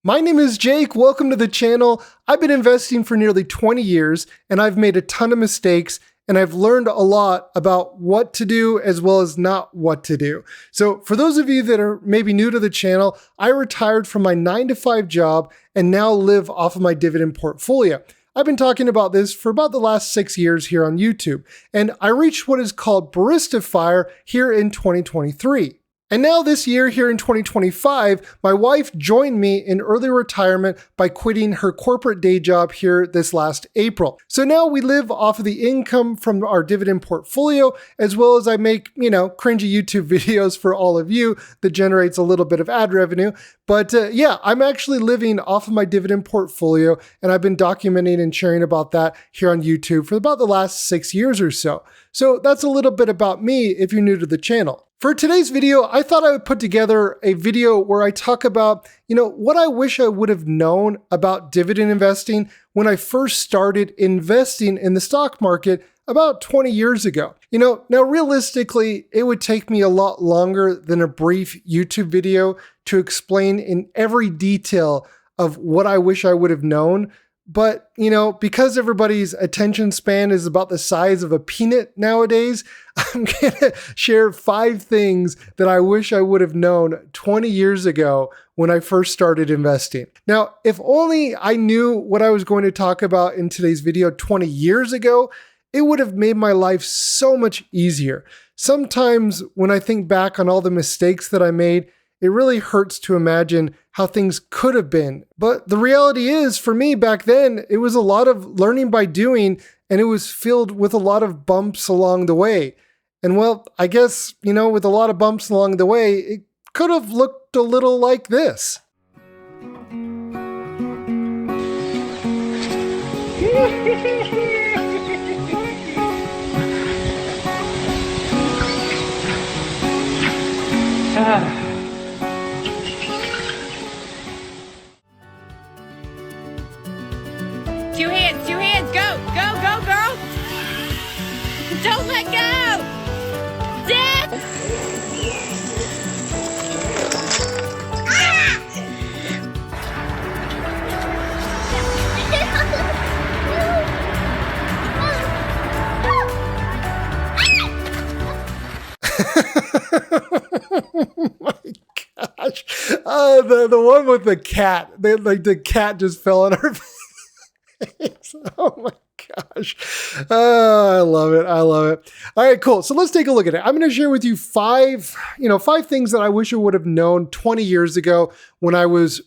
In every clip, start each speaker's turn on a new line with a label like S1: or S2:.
S1: My name is Jake. Welcome to the channel. I've been investing for nearly 20 years and I've made a ton of mistakes and I've learned a lot about what to do as well as not what to do. So for those of you that are maybe new to the channel, I retired from my 9-to-5 job and now live off of my dividend portfolio. I've been talking about this for about the last 6 years here on YouTube, and I reached what is called barista fire here in 2023. And now this year, here in 2025, my wife joined me in early retirement by quitting her corporate day job here this last April. So now we live off of the income from our dividend portfolio, as well as I make, cringy YouTube videos for all of you that generates a little bit of ad revenue. But yeah, I'm actually living off of my dividend portfolio, and I've been documenting and sharing about that here on YouTube for about the last 6 years or so. So that's a little bit about me if you're new to the channel. For today's video, I thought I would put together a video where I talk about, what I wish I would have known about dividend investing when I first started investing in the stock market about 20 years ago. Now realistically, it would take me a lot longer than a brief YouTube video to explain in every detail of what I wish I would have known. But, because everybody's attention span is about the size of a peanut nowadays, I'm going to share 5 things that I wish I would have known 20 years ago when I first started investing. Now, if only I knew what I was going to talk about in today's video 20 years ago, it would have made my life so much easier. Sometimes when I think back on all the mistakes that I made, it really hurts to imagine how things could have been. But the reality is, for me back then, it was a lot of learning by doing, and it was filled with a lot of bumps along the way. And well, I guess, with a lot of bumps along the way, it could have looked a little like this.
S2: Two hands, go, girl. Don't let go. Dad.
S1: Oh my gosh. The one with the cat, the cat just fell on her face. Oh my gosh. I love it. I love it. All right, cool. So let's take a look at it. I'm going to share with you 5 things that I wish I would have known 20 years ago when I was,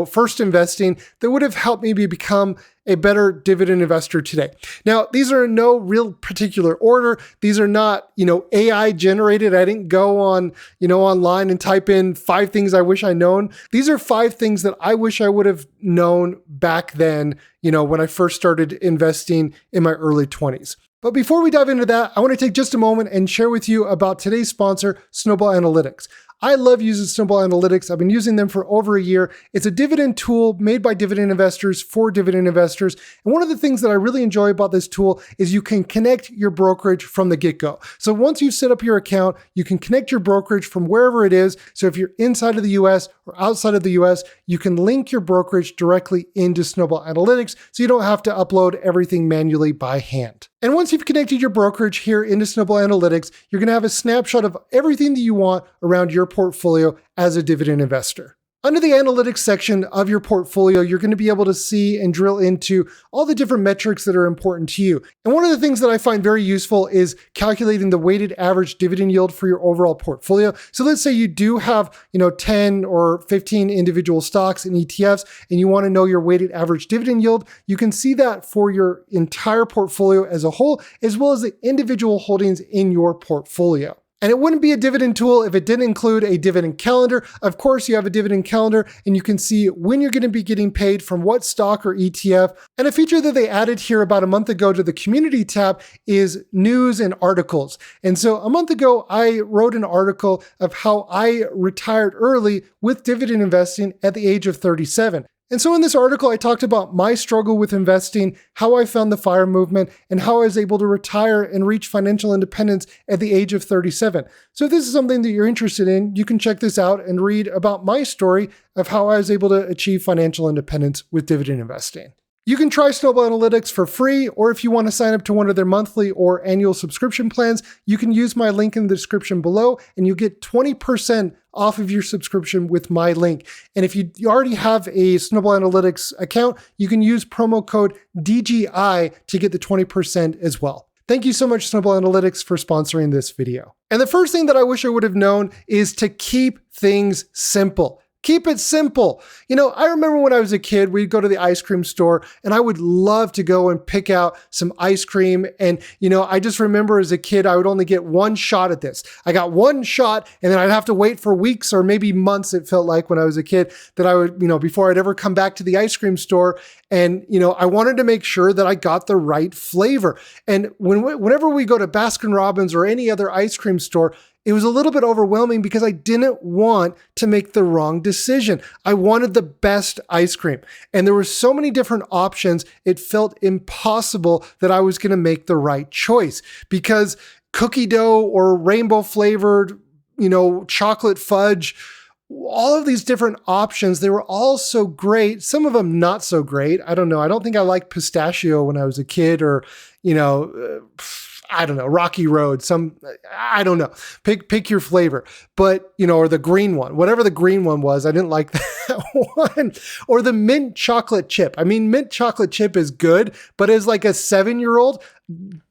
S1: first investing that would have helped me become a better dividend investor today. Now, these are in no real particular order. These are not, AI generated. I didn't go on, online and type in 5 things I wish I known. These are 5 things that I wish I would have known back then, when I first started investing in my early 20s. But before we dive into that, I want to take just a moment and share with you about today's sponsor, Snowball Analytics. I love using Snowball Analytics. I've been using them for over a year. It's a dividend tool made by dividend investors for dividend investors. And one of the things that I really enjoy about this tool is you can connect your brokerage from the get-go. So once you've set up your account, you can connect your brokerage from wherever it is. So if you're inside of the US or outside of the US, you can link your brokerage directly into Snowball Analytics so you don't have to upload everything manually by hand. And once you've connected your brokerage here into Snowball Analytics, you're going to have a snapshot of everything that you want around your portfolio as a dividend investor. Under the analytics section of your portfolio, you're going to be able to see and drill into all the different metrics that are important to you. And one of the things that I find very useful is calculating the weighted average dividend yield for your overall portfolio. So let's say you do have, 10 or 15 individual stocks and ETFs, and you want to know your weighted average dividend yield. You can see that for your entire portfolio as a whole, as well as the individual holdings in your portfolio. And it wouldn't be a dividend tool if it didn't include a dividend calendar. Of course, you have a dividend calendar and you can see when you're going to be getting paid from what stock or ETF. And a feature that they added here about a month ago to the community tab is news and articles. And so a month ago, I wrote an article of how I retired early with dividend investing at the age of 37. And so in this article, I talked about my struggle with investing, how I found the FIRE movement, and how I was able to retire and reach financial independence at the age of 37. So if this is something that you're interested in, you can check this out and read about my story of how I was able to achieve financial independence with dividend investing. You can try Snowball Analytics for free, or if you want to sign up to one of their monthly or annual subscription plans, you can use my link in the description below and you get 20% off of your subscription with my link. And if you already have a Snowball Analytics account, you can use promo code DGI to get the 20% as well. Thank you so much, Snowball Analytics, for sponsoring this video. And the first thing that I wish I would have known is to keep things simple. Keep it simple. I remember when I was a kid, we'd go to the ice cream store and I would love to go and pick out some ice cream. And, I just remember as a kid, I would only get one shot at this. I got one shot and then I'd have to wait for weeks or maybe months, it felt like when I was a kid, that I would, before I'd ever come back to the ice cream store. And, I wanted to make sure that I got the right flavor. And whenever we go to Baskin Robbins or any other ice cream store, it was a little bit overwhelming because I didn't want to make the wrong decision. I wanted the best ice cream. And there were so many different options, it felt impossible that I was going to make the right choice because cookie dough or rainbow flavored, chocolate fudge, all of these different options, they were all so great. Some of them not so great. I don't know. I don't think I liked pistachio when I was a kid or, I don't know, Rocky Road, I don't know, pick your flavor, but or the green one, whatever the green one was, I didn't like that one. Or the mint chocolate chip. I mean, mint chocolate chip is good, but as like a 7-year-old,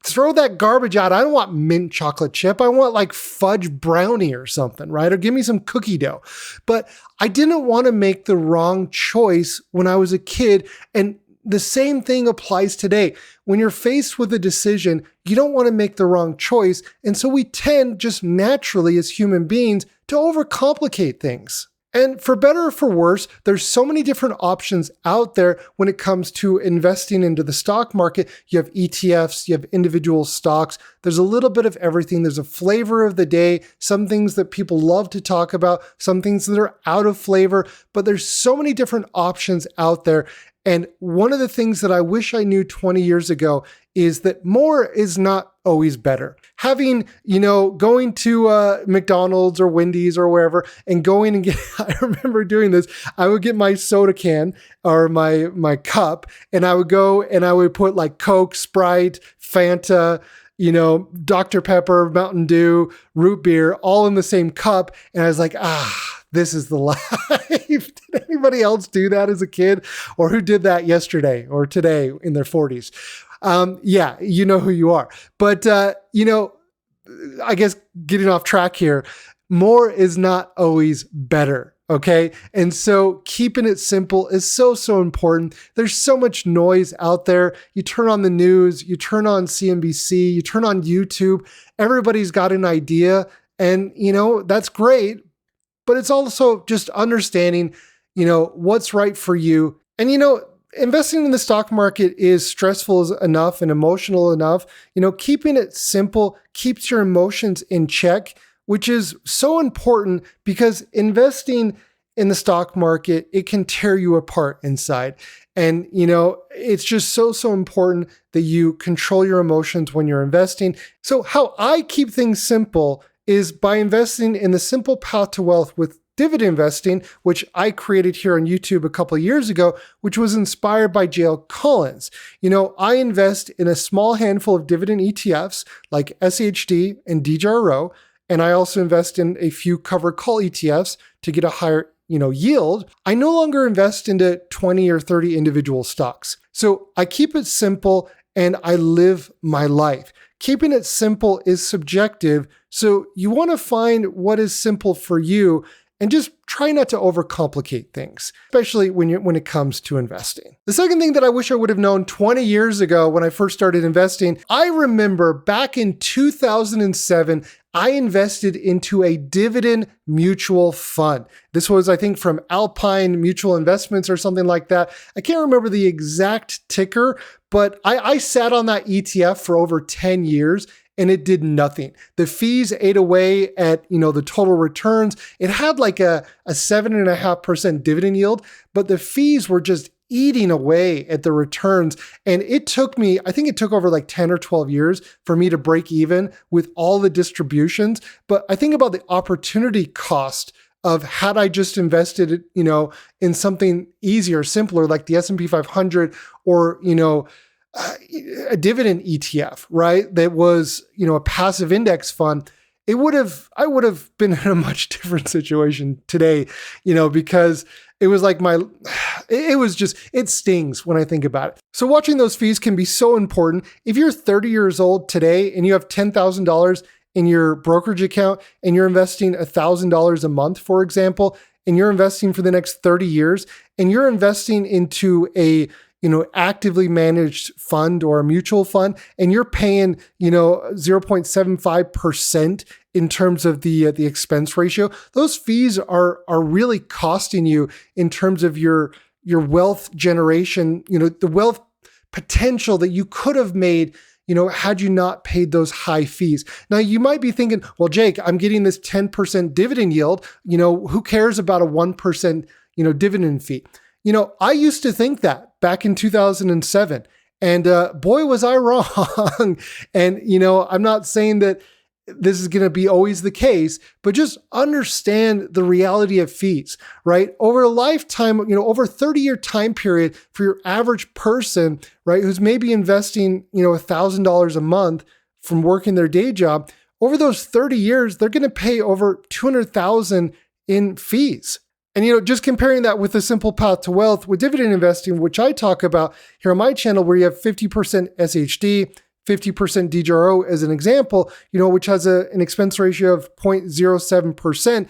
S1: throw that garbage out. I don't want mint chocolate chip. I want like fudge brownie or something, right? Or give me some cookie dough. But I didn't want to make the wrong choice when I was a kid. And the same thing applies today. When you're faced with a decision, you don't want to make the wrong choice. And so we tend just naturally as human beings to overcomplicate things. And for better or for worse, there's so many different options out there when it comes to investing into the stock market. You have ETFs, you have individual stocks. There's a little bit of everything. There's a flavor of the day, some things that people love to talk about, some things that are out of flavor, but there's so many different options out there. And one of the things that I wish I knew 20 years ago is that more is not always better. Having, going to McDonald's or Wendy's or wherever and going and I remember doing this, I would get my soda can or my cup and I would go and I would put like Coke, Sprite, Fanta, Dr. Pepper, Mountain Dew, root beer, all in the same cup. And I was like, this is the life. Did anybody else do that as a kid? Or who did that yesterday or today in their 40s? Yeah, you know who you are. But, I guess getting off track here, more is not always better. Okay. And so keeping it simple is so, so important. There's so much noise out there. You turn on the news, you turn on CNBC, you turn on YouTube, everybody's got an idea and, that's great. But it's also just understanding, what's right for you. And, investing in the stock market is stressful enough and emotional enough. Keeping it simple keeps your emotions in check, which is so important because investing in the stock market, it can tear you apart inside. And, it's just so, so important that you control your emotions when you're investing. So how I keep things simple is by investing in the simple path to wealth with dividend investing, which I created here on YouTube a couple of years ago, which was inspired by J.L. Collins. I invest in a small handful of dividend ETFs like SHD and DJRO, and I also invest in a few covered call ETFs to get a higher yield. I no longer invest into 20 or 30 individual stocks. So I keep it simple and I live my life. Keeping it simple is subjective. So you want to find what is simple for you and just try not to overcomplicate things, especially when it comes to investing. The second thing that I wish I would have known 20 years ago when I first started investing, I remember back in 2007, I invested into a dividend mutual fund. This was, I think, from Alpine Mutual Investments or something like that. I can't remember the exact ticker, but I sat on that ETF for over 10 years. and it did nothing. The fees ate away at, the total returns. It had like a 7.5% dividend yield, but the fees were just eating away at the returns. And I think it took over like 10 or 12 years for me to break even with all the distributions. But I think about the opportunity cost of had I just invested, in something easier, simpler, like the S&P 500 or, a dividend ETF, right? That was, a passive index fund. I would have been in a much different situation today, because it was like it stings when I think about it. So watching those fees can be so important. If you're 30 years old today and you have $10,000 in your brokerage account and you're investing $1,000 a month, for example, and you're investing for the next 30 years and you're investing into a actively managed fund or a mutual fund, and you're paying, 0.75% in terms of the expense ratio, those fees are really costing you in terms of your wealth generation, the wealth potential that you could have made, had you not paid those high fees. Now you might be thinking, well, Jake, I'm getting this 10% dividend yield. Who cares about a 1%, dividend fee? I used to think that back in 2007, and boy, was I wrong. And, I'm not saying that this is going to be always the case, but just understand the reality of fees, right? Over a lifetime, over a 30-year time period for your average person, right, who's maybe investing, $1,000 a month from working their day job, over those 30 years, they're going to pay over $200,000 in fees. And, just comparing that with the simple path to wealth with dividend investing, which I talk about here on my channel, where you have 50% SHD, 50% DJRO as an example, which has an expense ratio of 0.07%,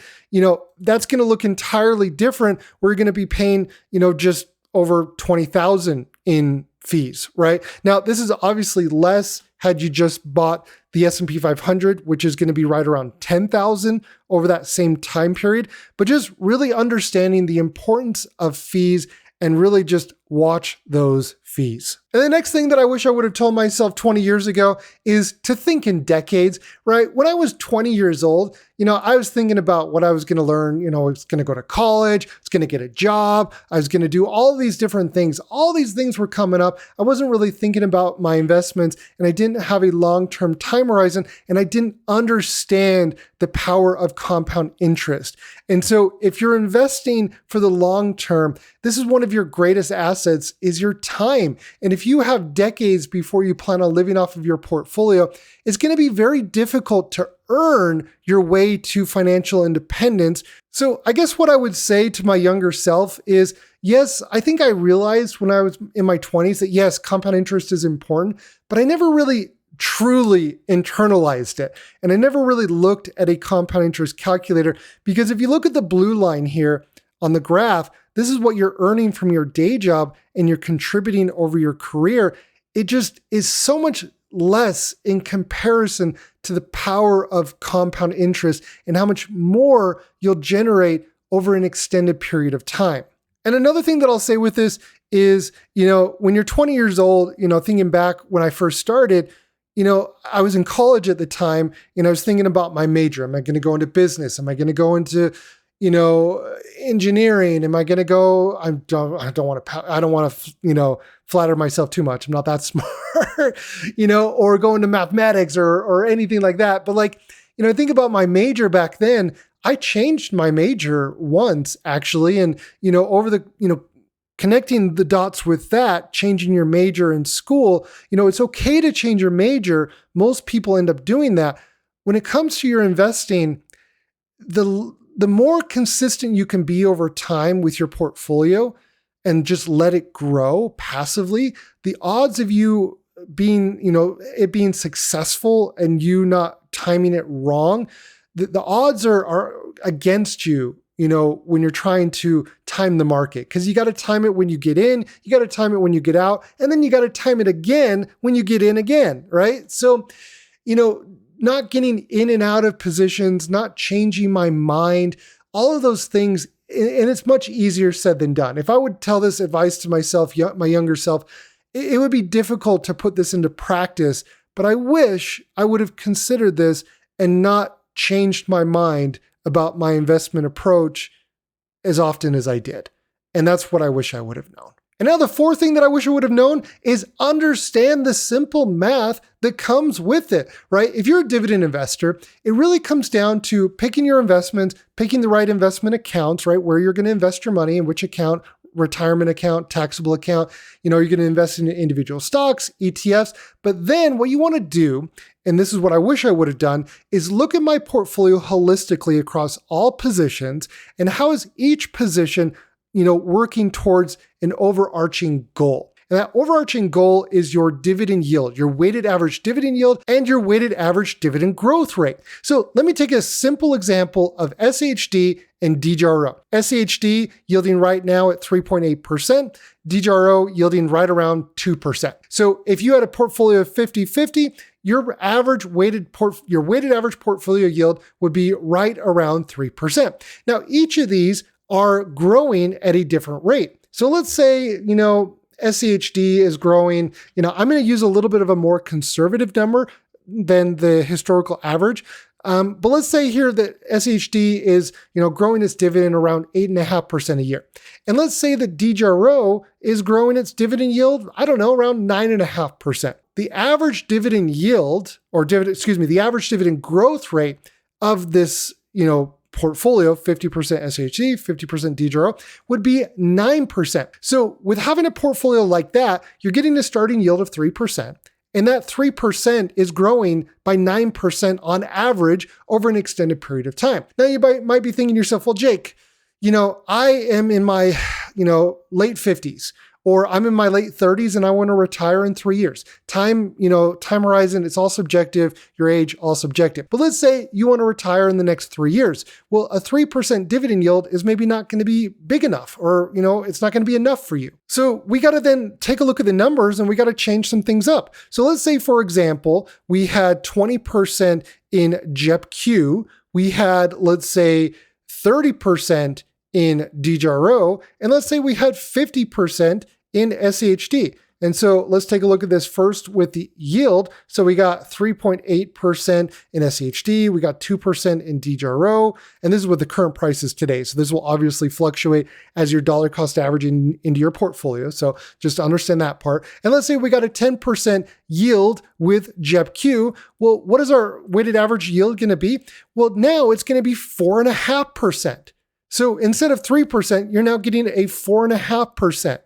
S1: that's going to look entirely different. We're going to be paying, just over $20,000 in fees, right? Now, this is obviously less had you just bought the S&P 500, which is going to be right around 10,000 over that same time period. But just really understanding the importance of fees and really just watch those fees. And the next thing that I wish I would have told myself 20 years ago is to think in decades, right? When I was 20 years old, I was thinking about what I was going to learn. I was going to go to college, I was going to get a job, I was going to do all these different things. All these things were coming up. I wasn't really thinking about my investments, and I didn't have a long-term time horizon, and I didn't understand the power of compound interest. And so if you're investing for the long term, this is one of your greatest assets is your time. And if you have decades before you plan on living off of your portfolio, it's going to be very difficult to earn your way to financial independence. So I guess what I would say to my younger self is, yes, I think I realized when I was in my 20s that yes, compound interest is important, but I never really truly internalized it. And I never really looked at a compound interest calculator, because if you look at the blue line here on the graph, this is what you're earning from your day job and you're contributing over your career. It just is so much less in comparison to the power of compound interest and how much more you'll generate over an extended period of time. And another thing that I'll say with this is, when you're 20 years old, thinking back when I first started, I was in college at the time and I was thinking about my major. Am I going to go into business? Am I going to go into, engineering? Am I going to go? I don't want to, flatter myself too much. I'm not that smart, or go into mathematics or anything like that. But I think about my major back then. I changed my major once actually. And, over the, connecting the dots with that, changing your major in school, it's okay to change your major. Most people end up doing that. When it comes to your investing, the more consistent you can be over time with your portfolio and just let it grow passively, the odds of you being, it being successful and you not timing it wrong, the odds are against you, when you're trying to time the market, because you got to time it when you get in, you got to time it when you get out, and then you got to time it again when you get in again, right? So, not getting in and out of positions, not changing my mind, all of those things. And it's much easier said than done. If I would tell this advice to myself, my younger self, it would be difficult to put this into practice. but I wish I would have considered this and not changed my mind about my investment approach as often as I did. And that's what I wish I would have known. And now the fourth thing that I wish I would have known is understand the simple math that comes with it, right? If you're a dividend investor, it really comes down to picking your investments, picking the right investment accounts, right? Where you're going to invest your money, in which account, retirement account, taxable account. You're going to invest in individual stocks, ETFs. But then what you want to do, and this is what I wish I would have done, is look at my portfolio holistically across all positions and how is each position working towards an overarching goal. And that overarching goal is your dividend yield, your weighted average dividend yield, and your weighted average dividend growth rate. So let me take a simple example of SHD and DJRO. SHD yielding right now at 3.8%, DJRO yielding right around 2%. So if you had a portfolio of 50-50, your weighted average portfolio yield would be right around 3%. Now, each of these are growing at a different rate. So let's say, SCHD is growing, I'm going to use a little bit of a more conservative number than the historical average. But let's say here that SHD is, growing its dividend around 8.5% a year. And let's say that DJRO is growing its dividend yield, around 9.5%. The average dividend yield the average dividend growth rate of this, portfolio, 50% SHD, 50% DJRO, would be 9%. So with having a portfolio like that, you're getting a starting yield of 3%. And that 3% is growing by 9% on average over an extended period of time. Now you might be thinking to yourself, well, Jake, I am in my, late 50s. Or I'm in my late 30s and I want to retire in 3 years. Time horizon, it's all subjective. Your age, all subjective. But let's say you want to retire in the next 3 years. Well, a 3% dividend yield is maybe not going to be big enough, or, it's not going to be enough for you. So we got to then take a look at the numbers and we got to change some things up. So let's say, for example, we had 20% in JEPQ. We had, let's say, 30% in DJRO, and let's say we had 50% in SHD. And so let's take a look at this first with the yield. So we got 3.8% in SHD, we got 2% in DJRO, and this is what the current price is today. So this will obviously fluctuate as your dollar cost average into your portfolio. So just to understand that part. And let's say we got a 10% yield with JEPQ. Well, what is our weighted average yield going to be? Well, now it's going to be 4.5%. So instead of 3%, you're now getting a 4.5%.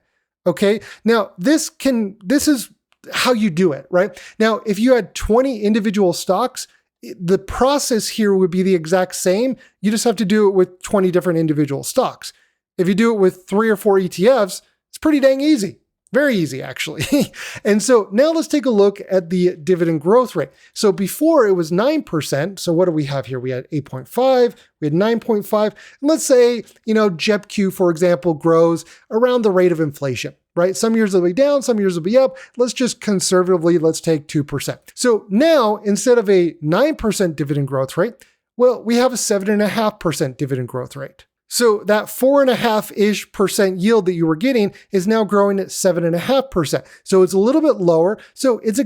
S1: Okay. Now this is how you do it, right? Now, if you had 20 individual stocks, the process here would be the exact same. You just have to do it with 20 different individual stocks. If you do it with 3 or 4 ETFs, it's pretty dang easy. Very easy, actually. And so now let's take a look at the dividend growth rate. So before it was 9%. So what do we have here? We had 8.5, we had 9.5. And let's say, JEPQ, for example, grows around the rate of inflation, right? Some years it'll be down, some years it'll be up. Let's just conservatively, let's take 2%. So now instead of a 9% dividend growth rate, well, we have a 7.5% dividend growth rate. So that 4.5-ish% yield that you were getting is now growing at 7.5%. So it's a little bit lower. So it's a,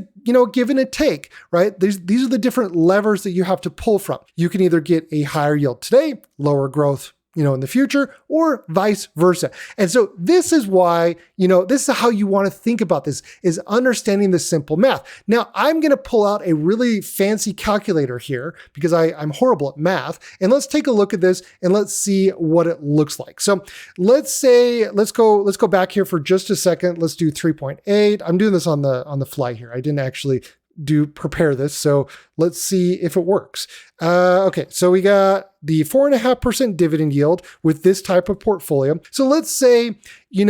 S1: give and a take, right? These are the different levers that you have to pull from. You can either get a higher yield today, lower growth, in the future, or vice versa. And so this is why, this is how you want to think about this, is understanding the simple math. Now, I'm going to pull out a really fancy calculator here because I'm horrible at math. And let's take a look at this and let's see what it looks like. So let's go back here for just a second. Let's do 3.8. I'm doing this on the fly here. I didn't actually prepare this. So let's see if it works. Okay. So we got the 4.5% dividend yield with this type of portfolio. So let's say, you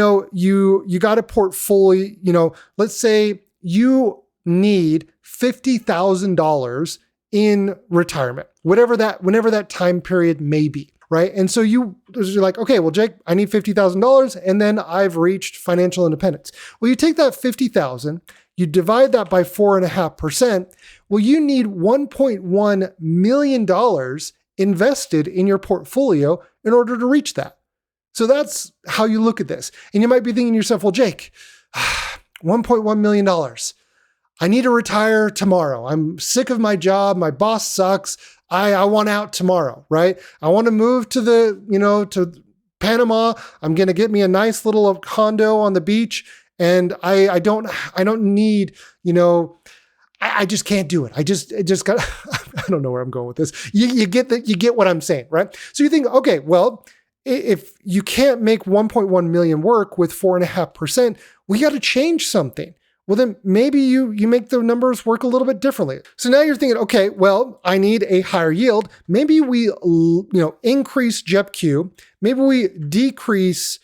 S1: got a portfolio, let's say you need $50,000 in retirement, whenever that time period may be. Right. And so you're like, okay, well, Jake, I need $50,000 and then I've reached financial independence. Well, you take that $50,000, you divide that by 4.5%. Well, you need $1.1 million invested in your portfolio in order to reach that. So that's how you look at this. And you might be thinking to yourself, well, Jake, $1.1 million. I need to retire tomorrow. I'm sick of my job. My boss sucks. I want out tomorrow, right? I want to move to to Panama. I'm going to get me a nice little condo on the beach. And I don't need, I just can't do it. It just got, I don't know where I'm going with this. You get what I'm saying, right? So you think, okay, well, if you can't make 1.1 million work with 4.5%, we got to change something. Well, then maybe you make the numbers work a little bit differently. So now you're thinking, okay, well, I need a higher yield. Maybe we, increase JEPQ. Maybe we decrease,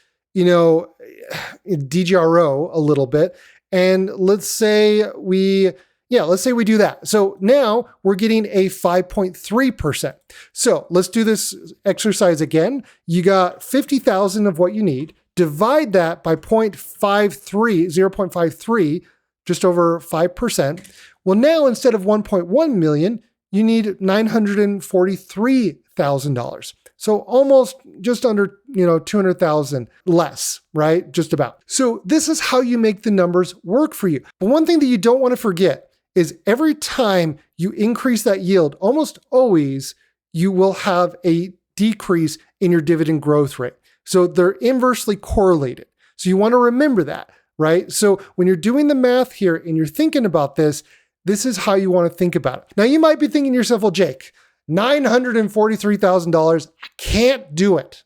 S1: DGRO a little bit. And let's say we do that. So now we're getting a 5.3%. So let's do this exercise again. You got 50,000 of what you need. Divide that by 0.53, just over 5%. Well, now instead of 1.1 million, you need $943,000. So almost just under, 200,000 less, right? Just about. So this is how you make the numbers work for you. But one thing that you don't want to forget is every time you increase that yield, almost always you will have a decrease in your dividend growth rate. So they're inversely correlated. So you want to remember that, right? So when you're doing the math here and you're thinking about this, this is how you want to think about it. Now you might be thinking to yourself, well, Jake, $943,000, I can't do it.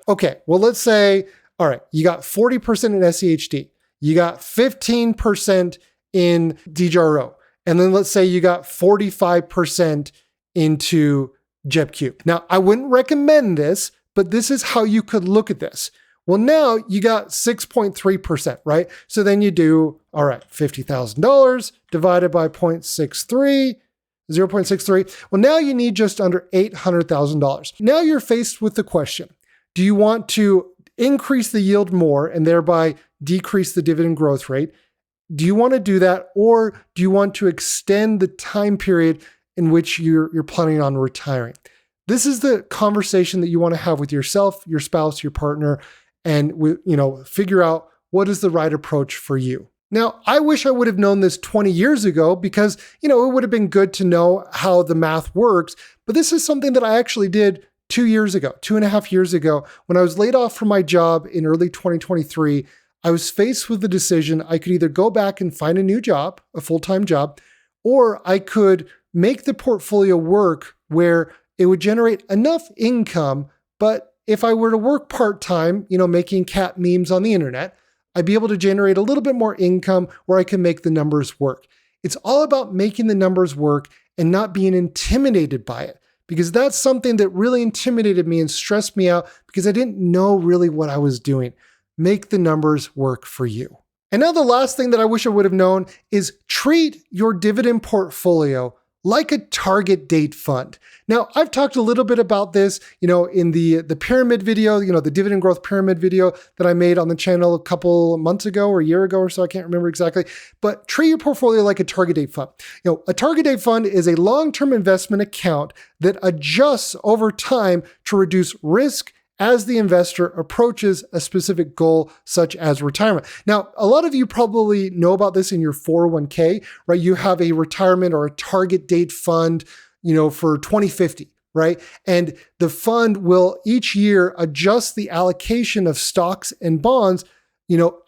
S1: Okay, well, let's say, all right, you got 40% in SEHD, you got 15% in DGRO, and then let's say you got 45% into JEPQ. Now, I wouldn't recommend this, but this is how you could look at this. Well, now you got 6.3%, right? So then you do, all right, $50,000 divided by 0.63. Well, now you need just under $800,000. Now you're faced with the question, do you want to increase the yield more and thereby decrease the dividend growth rate? Do you want to do that, or do you want to extend the time period in which you're planning on retiring? This is the conversation that you want to have with yourself, your spouse, your partner, and figure out what is the right approach for you. Now, I wish I would have known this 20 years ago because, it would have been good to know how the math works. But this is something that I actually did 2.5 years ago, when I was laid off from my job in early 2023. I was faced with the decision I could either go back and find a new job, a full-time job, or I could make the portfolio work where it would generate enough income, but if I were to work part-time, making cat memes on the internet, I'd be able to generate a little bit more income where I can make the numbers work. It's all about making the numbers work and not being intimidated by it, because that's something that really intimidated me and stressed me out because I didn't know really what I was doing. Make the numbers work for you. And now the last thing that I wish I would have known is treat your dividend portfolio like a target date fund. Now, I've talked a little bit about this, in the pyramid video, the dividend growth pyramid video that I made on the channel a couple months ago or a year ago or so, I can't remember exactly, but treat your portfolio like a target date fund. A target date fund is a long-term investment account that adjusts over time to reduce risk as the investor approaches a specific goal, such as retirement. Now, a lot of you probably know about this in your 401k, right? You have a retirement or a target date fund, for 2050, right? And the fund will each year adjust the allocation of stocks and bonds,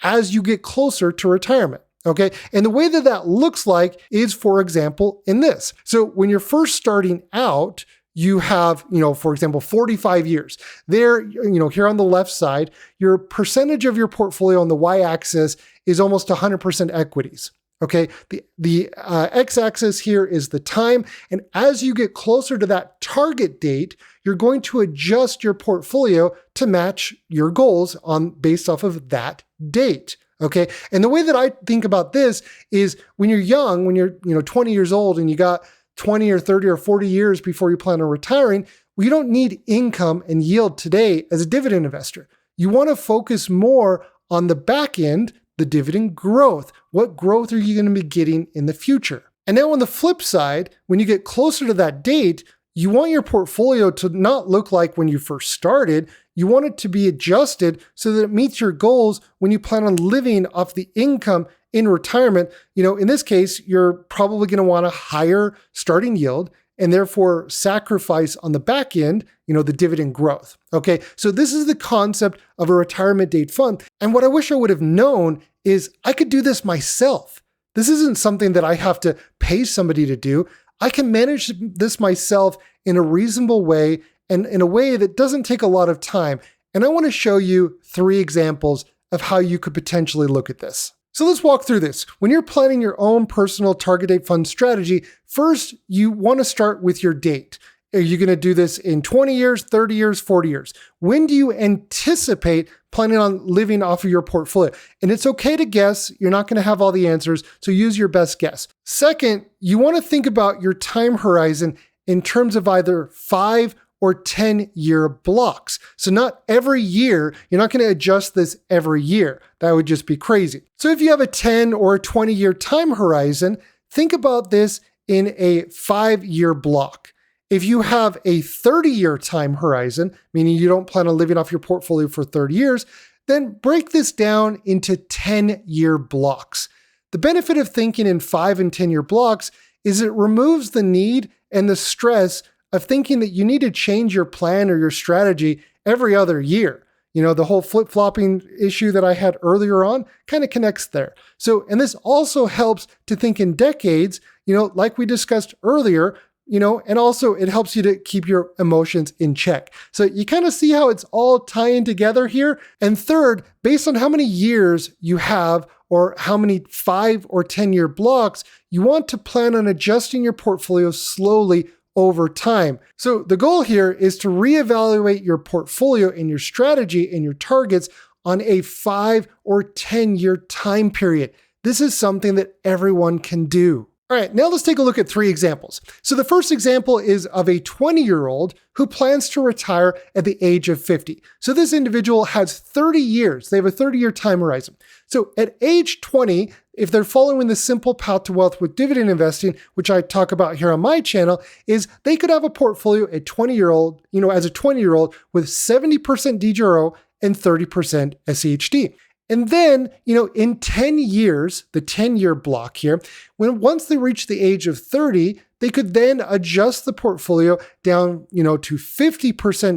S1: as you get closer to retirement. Okay. And the way that that looks like is, for example, in this. So when you're first starting out, you have, for example, 45 years. There, here on the left side, your percentage of your portfolio on the y-axis is almost 100% equities. Okay, the x-axis here is the time, and as you get closer to that target date, you're going to adjust your portfolio to match your goals based off of that date. Okay, and the way that I think about this is when you're young, when you're 20 years old, and you got 20 or 30 or 40 years before you plan on retiring, well, you don't need income and yield today as a dividend investor. You want to focus more on the back end, the dividend growth. What growth are you going to be getting in the future? And now on the flip side, when you get closer to that date, you want your portfolio to not look like when you first started. You want it to be adjusted so that it meets your goals when you plan on living off the income in retirement, in this case, you're probably going to want a higher starting yield and therefore sacrifice on the back end, the dividend growth. Okay, so this is the concept of a retirement date fund. And what I wish I would have known is I could do this myself. This isn't something that I have to pay somebody to do. I can manage this myself in a reasonable way and in a way that doesn't take a lot of time. And I want to show you 3 examples of how you could potentially look at this. So let's walk through this. When you're planning your own personal target date fund strategy, first, you want to start with your date. Are you going to do this in 20 years, 30 years, 40 years? When do you anticipate planning on living off of your portfolio? And it's okay to guess. You're not going to have all the answers, so use your best guess. Second, you want to think about your time horizon in terms of either 5 or 10-year blocks. So not every year, you're not going to adjust this every year. That would just be crazy. So if you have a 10 or a 20-year time horizon, think about this in a 5-year block. If you have a 30-year time horizon, meaning you don't plan on living off your portfolio for 30 years, then break this down into 10-year blocks. The benefit of thinking in 5 and 10-year blocks is it removes the need and the stress of thinking that you need to change your plan or your strategy every other year. The whole flip-flopping issue that I had earlier on kind of connects there. So, and this also helps to think in decades, like we discussed earlier, and also it helps you to keep your emotions in check. So you kind of see how it's all tying together here. And third, based on how many years you have or how many 5 or 10-year blocks, you want to plan on adjusting your portfolio slowly over time. So the goal here is to reevaluate your portfolio and your strategy and your targets on a 5 or 10-year time period. This is something that everyone can do. All right, now let's take a look at 3 examples. So the first example is of a 20-year-old who plans to retire at the age of 50. So this individual has 30 years. They have a 30-year time horizon. So at age 20, if they're following the simple path to wealth with dividend investing, which I talk about here on my channel, is they could have a portfolio at 20-year-old, as a 20-year-old with 70% DGRO and 30% SEHD. And then, in 10 years, the 10-year block here, once they reach the age of 30, they could then adjust the portfolio down, to 50%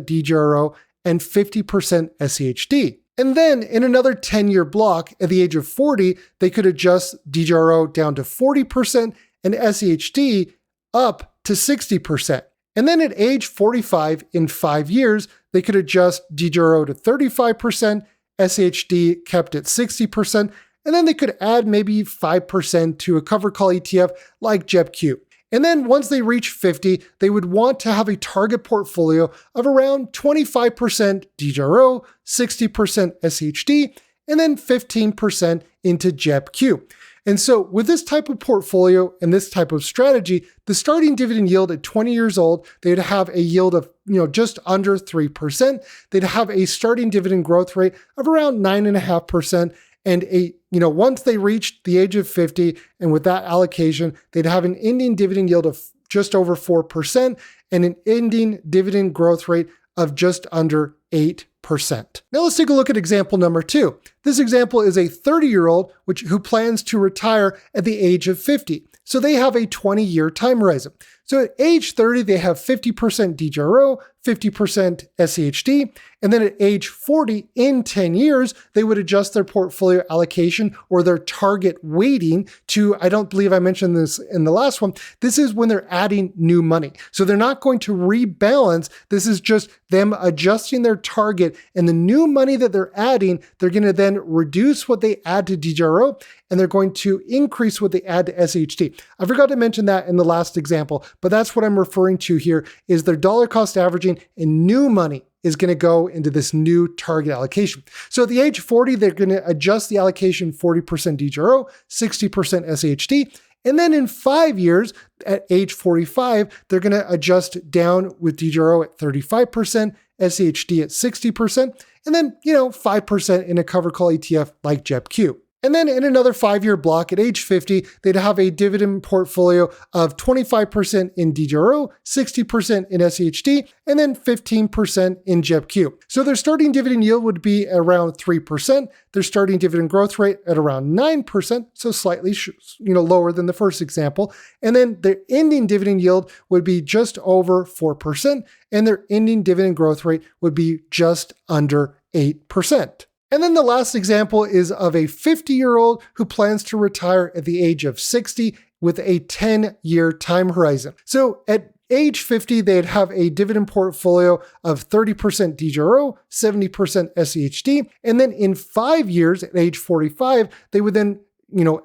S1: DGRO and 50% SEHD. And then in another 10-year block at the age of 40, they could adjust DGRO down to 40% and SEHD up to 60%. And then at age 45, in 5 years, they could adjust DGRO to 35%, SHD kept at 60%, and then they could add maybe 5% to a covered call ETF like JEPQ. And then once they reach 50, they would want to have a target portfolio of around 25% DGRO, 60% SHD, and then 15% into JEPQ. And so with this type of portfolio and this type of strategy, the starting dividend yield at 20 years old, they'd have a yield of just under 3%. They'd have a starting dividend growth rate of around 9.5%. And once they reached the age of 50, and with that allocation, they'd have an ending dividend yield of just over 4% and an ending dividend growth rate of just under 8%. Now let's take a look at example number 2. This example is a 30-year-old who plans to retire at the age of 50. So they have a 20-year time horizon. So at age 30, they have 50% DGRO, 50% SEHD, and then at age 40, in 10 years, they would adjust their portfolio allocation or their target weighting to, I don't believe I mentioned this in the last one, this is when they're adding new money. So they're not going to rebalance, this is just them adjusting their target, and the new money that they're adding, they're going to then reduce what they add to DGRO, and they're going to increase what they add to SHD. I forgot to mention that in the last example, but that's what I'm referring to here is their dollar cost averaging and new money is going to go into this new target allocation. So at the age 40, they're going to adjust the allocation 40% DGRO, 60% SHD. And then in 5 years, at age 45, they're going to adjust down with DGRO at 35%, SHD at 60%, and then, 5% in a covered call ETF like JEPQ. And then in another 5-year block at age 50, they'd have a dividend portfolio of 25% in DGRO, 60% in SHD, and then 15% in JEPQ. So their starting dividend yield would be around 3%, their starting dividend growth rate at around 9%, so slightly lower than the first example, and then their ending dividend yield would be just over 4%, and their ending dividend growth rate would be just under 8%. And then the last example is of a 50-year-old who plans to retire at the age of 60 with a 10-year time horizon. So at age 50, they'd have a dividend portfolio of 30% DGRO, 70% SEHD, and then in 5 years, at age 45, they would then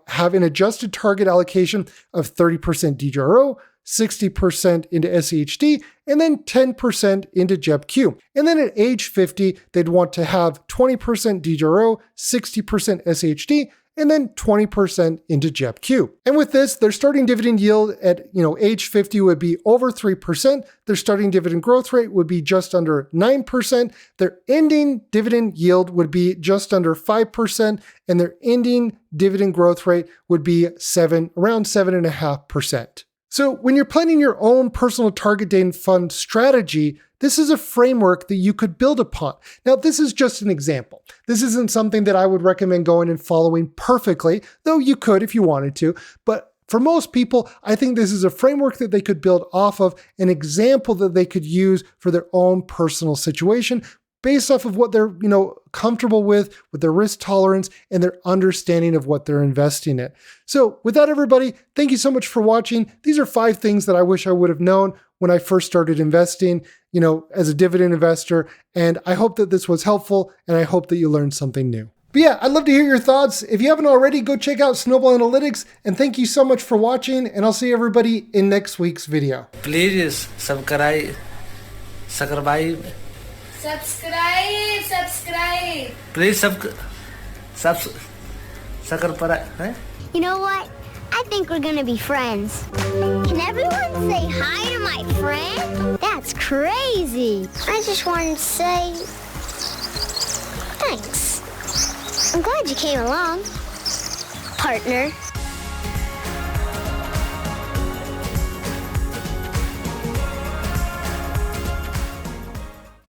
S1: have an adjusted target allocation of 30% DGRO, 60% into SEHD, and then 10% into JEPQ. And then at age 50, they'd want to have 20% DGRO, 60% SEHD, and then 20% into JEPQ. And with this, their starting dividend yield at age 50 would be over 3%. Their starting dividend growth rate would be just under 9%. Their ending dividend yield would be just under 5%, and their ending dividend growth rate would be around 7.5%. So when you're planning your own personal target date fund strategy, this is a framework that you could build upon. Now, this is just an example. This isn't something that I would recommend going and following perfectly, though you could if you wanted to. But for most people, I think this is a framework that they could build off of, an example that they could use for their own personal situation, based off of what they're, comfortable with their risk tolerance and their understanding of what they're investing in. So with that, everybody, thank you so much for watching. These are 5 things that I wish I would have known when I first started investing, as a dividend investor. And I hope that this was helpful, and I hope that you learned something new. But yeah, I'd love to hear your thoughts. If you haven't already, go check out Snowball Analytics, and thank you so much for watching, and I'll see everybody in next week's video.
S3: Please subscribe. Please subscribe.
S4: You know what? I think we're gonna be friends. Can everyone say hi to my friend? That's crazy. I just wanted to say thanks. I'm glad you came along, partner.